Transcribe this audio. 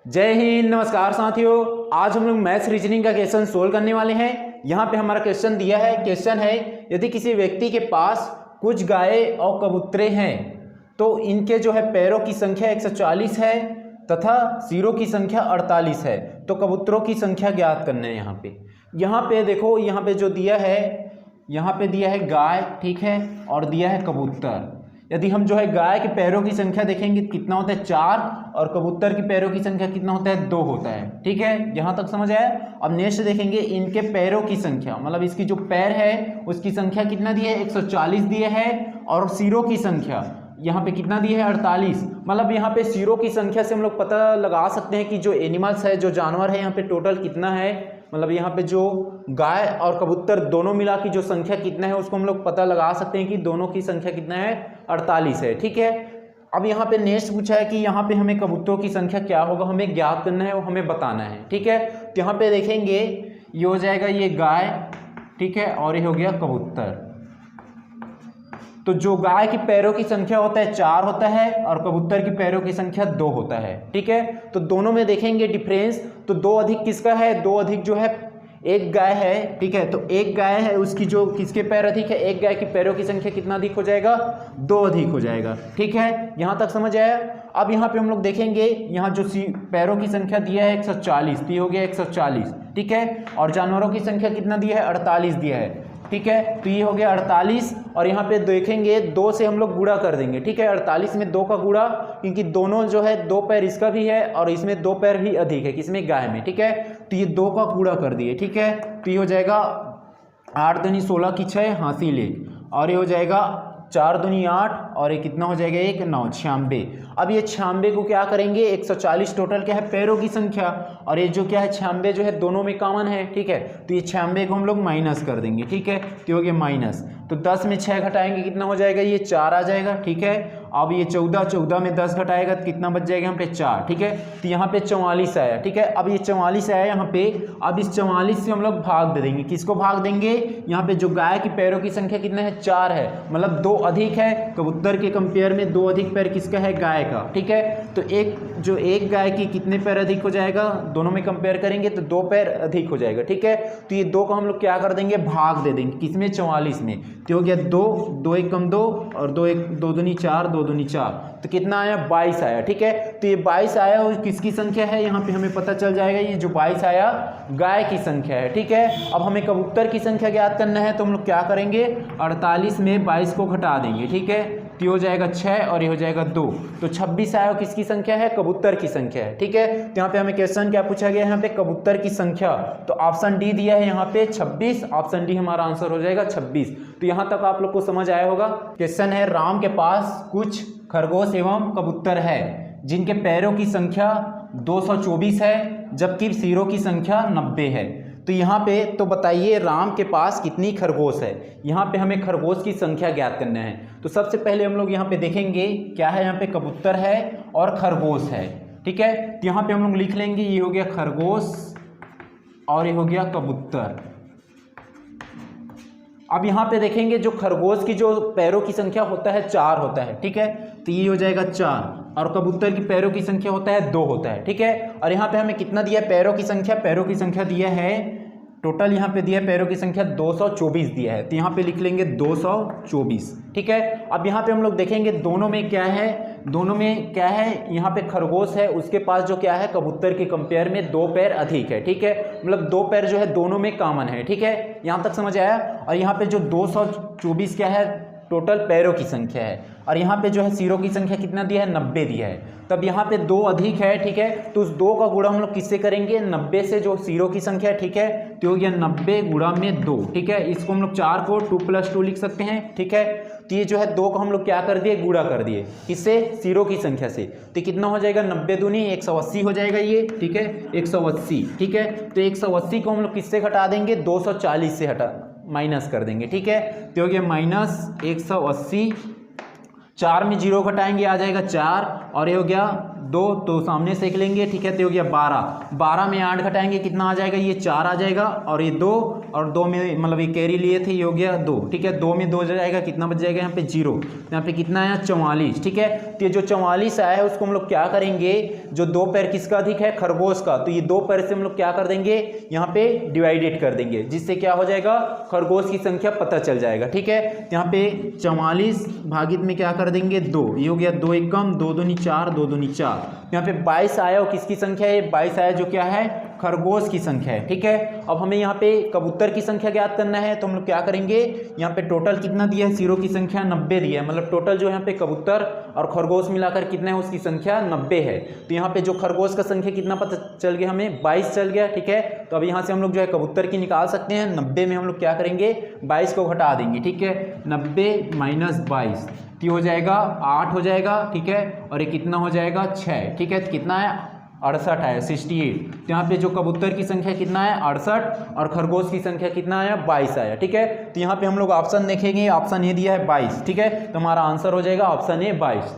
जय हिंद, नमस्कार साथियों। आज हम लोग मैथ्स रीजनिंग का क्वेश्चन सोल्व करने वाले हैं। यहाँ पे हमारा क्वेश्चन दिया है। क्वेश्चन है, यदि किसी व्यक्ति के पास कुछ गायें और कबूतरे हैं तो इनके जो है पैरों की संख्या 140 है तथा सिरों की संख्या 48 है, तो कबूतरों की संख्या ज्ञात करना है। यहाँ पे देखो, यहाँ पे जो दिया है, यहाँ पे दिया है गाय, ठीक है, और दिया है कबूतर। यदि हम जो है गाय के पैरों की संख्या देखेंगे कितना होता है 4, और कबूतर की पैरों की संख्या कितना होता है 2 होता है। ठीक है, यहाँ तक समझ आया। अब नेक्स्ट देखेंगे इनके पैरों की संख्या, मतलब इसकी जो पैर है उसकी संख्या कितना दिया है 140 दिया है, और सिरों की संख्या यहाँ पे कितना दिया है 48। मतलब यहाँ पे सिरों की संख्या से हम लोग पता लगा सकते हैं कि जो एनिमल्स है, जो जानवर है, यहाँ पे टोटल कितना है। मतलब यहाँ पे जो गाय और कबूतर दोनों मिला की जो संख्या कितना है उसको हम लोग पता लगा सकते हैं कि दोनों की संख्या कितना है 48 है। ठीक है, अब यहाँ पे नेक्स्ट पूछा है कि यहाँ पे हमें कबूतरों की संख्या क्या होगा, हमें ज्ञात करना है, वो हमें बताना है। ठीक है, तो यहाँ पे देखेंगे ये हो जाएगा ये गाय, ठीक है, और ये हो गया कबूतर। तो जो गाय की पैरों की संख्या होता है 4 होता है और कबूतर की पैरों की संख्या 2 होता है। ठीक है, तो दोनों में देखेंगे डिफरेंस, तो 2 अधिक किसका है, 2 अधिक जो है एक गाय है। ठीक है, तो एक गाय है, उसकी जो किसके पैर अधिक है, एक गाय की पैरों की संख्या कितना अधिक हो जाएगा, 2 अधिक हो जाएगा। ठीक है, यहाँ तक समझ आया। अब यहाँ पे हम लोग देखेंगे, यहाँ जो पैरों की संख्या दिया है 140, तो ये हो गया 140। ठीक है, और जानवरों की संख्या कितना दिया है 48 दिया है। ठीक है, तो ये हो गया 48, और यहाँ पे देखेंगे 2 से हम लोग गुणा कर देंगे। ठीक है, 48 में 2 का गुणा, क्योंकि दोनों जो है 2 पैर इसका भी है और इसमें 2 पैर भी अधिक है, किसमें, गाय में। ठीक है, तो ये 2 का गुणा कर दिए। ठीक है, तो ये हो जाएगा 8 दूनी 16 की 6 हासिल 1, और ये हो जाएगा 4 दूनी 8, और ये कितना हो जाएगा 1 9 96। अब ये 96 को क्या करेंगे, 140 टोटल क्या है पैरों की संख्या, और ये जो क्या है 96 जो है दोनों में कॉमन है। ठीक है, तो ये 96 को हम लोग माइनस कर देंगे। ठीक है, तो हो गया माइनस, तो 10 में 6 घटाएंगे कितना हो जाएगा, ये 4 आ जाएगा। ठीक है, अब ये 14 में 10 घटाएगा तो कितना बच जाएगा यहाँ पे 4। ठीक है, तो यहाँ पे 44 आया। ठीक है, अब ये 44 आया यहाँ पे, अब इस 44 से हम लोग भाग दे देंगे। किसको भाग देंगे, यहाँ पे जो गाय की पैरों की संख्या कितना है 4 है, मतलब 2 अधिक है। कबूतर के कंपेयर में 2 अधिक पैर किसका है, गाय का। ठीक है, तो एक गाय की कितने पैर अधिक हो जाएगा, दोनों में कंपेयर करेंगे तो 2 पैर अधिक हो जाएगा। ठीक है, तो ये 2 को हम लोग क्या कर देंगे, भाग दे देंगे, किसमें, 44 में। तो हो गया 2 2 1 कम 2, और 2 1 2 दूनी 4 2 दूनी 4, तो कितना आया 22 आया। ठीक है, तो ये 22 आया और किसकी संख्या है, यहाँ पे हमें पता चल जाएगा ये जो 22 आया गाय की संख्या है। ठीक है, अब हमें कबूतर की संख्या ज्ञात करना है, तो हम लोग क्या करेंगे, 48 में 22 को घटा देंगे। ठीक है, तो ये हो जाएगा 6 और ये हो जाएगा 2, तो 26 आया, किसकी संख्या है, कबूतर की संख्या है। ठीक है, तो यहाँ पे हमें क्वेश्चन क्या पूछा गया है, यहाँ पे कबूतर की संख्या, तो ऑप्शन डी दिया है यहाँ पे 26, ऑप्शन डी हमारा आंसर हो जाएगा 26। तो यहाँ तक आप लोग को समझ आया होगा। क्वेश्चन है, राम के पास कुछ खरगोश एवं कबूतर है जिनके पैरों की संख्या 224 है जबकि सिरों की संख्या 90 है। तो यहाँ पे तो बताइए राम के पास कितनी खरगोश है। यहाँ पे हमें खरगोश की संख्या ज्ञात करना है। तो सबसे पहले हम लोग यहाँ पे देखेंगे क्या है, यहाँ पे कबूतर है और खरगोश है। ठीक है, तो यहाँ पे हम लोग लिख लेंगे, ये हो गया खरगोश और ये हो गया कबूतर। अब यहाँ पे देखेंगे जो खरगोश की जो पैरों की संख्या होता है 4 होता है। ठीक है, तो ये हो जाएगा 4, और कबूतर की पैरों की संख्या होता है 2 होता है। ठीक है, और यहाँ पे हमें कितना दिया है, पैरों की संख्या, पैरों की संख्या दिया है टोटल, यहाँ पे दिया है पैरों की संख्या 224 दिया है, तो यहाँ पे लिख लेंगे 224। ठीक है, अब यहाँ पे हम लोग देखेंगे दोनों में क्या है, दोनों में क्या है, यहाँ पे खरगोश है, उसके पास जो क्या है, कबूतर के कंपेयर में 2 पैर अधिक है। ठीक है, मतलब 2 पैर जो है दोनों में कॉमन है। ठीक है, यहाँ तक समझ आया। और यहाँ पे जो 224 क्या है, टोटल पैरों की संख्या है, और यहाँ पे जो है सिरों की संख्या कितना दिया है, 90 दिया है। तब यहाँ पे 2 अधिक है। ठीक है, तो उस 2 का गुणा हम लोग किससे करेंगे, 90 से, जो सिरों की संख्या है। ठीक है, तो हो गया 90 गुणा में 2। ठीक है, इसको हम लोग 4 को 2 + 2 लिख सकते हैं। ठीक है, तो ये जो है 2 को हम लोग क्या कर दिए, गुणा कर दिए, किससे, सिरों की संख्या से। तो कितना हो जाएगा, 90 दूनी 180 हो जाएगा ये। ठीक है, 180। ठीक है, तो 180 को हम लोग किससे घटा देंगे, 240 से माइनस कर देंगे। ठीक है, तो हो गया -180, 4 में 0 घटाएंगे आ जाएगा 4, और ये हो गया 2, तो सामने सेक लेंगे, ठीक है। तो हो गया 12, 12 में 8 घटाएंगे कितना आ जाएगा, ये 4 आ जाएगा, और ये 2, और 2 में मतलब ये कैरी लिए थे, ये हो गया 2, ठीक है। 2 में 2 जाएगा, कितना बच जाएगा यहाँ पे 0, यहाँ पे कितना आया 44, ठीक है। तो ये जो 44 आया है उसको हम लोग क्या करेंगे, जो 2 पैर किसका अधिक है, खरगोश का, तो ये 2 पैर से हम लोग क्या कर देंगे, यहाँ पे डिवाइडेड कर देंगे, जिससे क्या हो जाएगा, खरगोश की संख्या पता चल जाएगा, ठीक है। यहाँ पे 44 भागित में क्या कर देंगे 2, ये हो गया 2 एक कम, 2 दूनी 4, 2 दूनी 4। यहाँ पे 22 आया, और किसकी संख्या है, 22 आया जो क्या है, खरगोश की संख्या है, ठीक है। अब हमें यहाँ पे कबूतर की संख्या ज्ञात करना है, तो हम लोग क्या करेंगे, यहाँ पे टोटल कितना दिया है, सिरों की संख्या 90 दिया है, मतलब टोटल जो यहाँ पे कबूतर और खरगोश मिलाकर कितना है, उसकी संख्या 90 है। तो यहाँ पे जो खरगोश का संख्या कितना पता चल गया हमें, 22 चल गया, ठीक है। तो अब यहाँ से हम लोग जो है कबूतर की निकाल सकते हैं, 90 में हम लोग क्या करेंगे, 22 को घटा देंगे, ठीक है। 90 माइनस 22 तो हो जाएगा 8 हो जाएगा, ठीक है। और ये कितना हो जाएगा 6, ठीक है। तो कितना है 68 आया, 68। तो यहाँ पे जो कबूतर की संख्या कितना है 68, और खरगोश की संख्या कितना आया 22 आया, ठीक है। तो यहाँ पे हम लोग ऑप्शन देखेंगे, ऑप्शन ए दिया है 22, ठीक है। तो हमारा आंसर हो जाएगा ऑप्शन ए 22।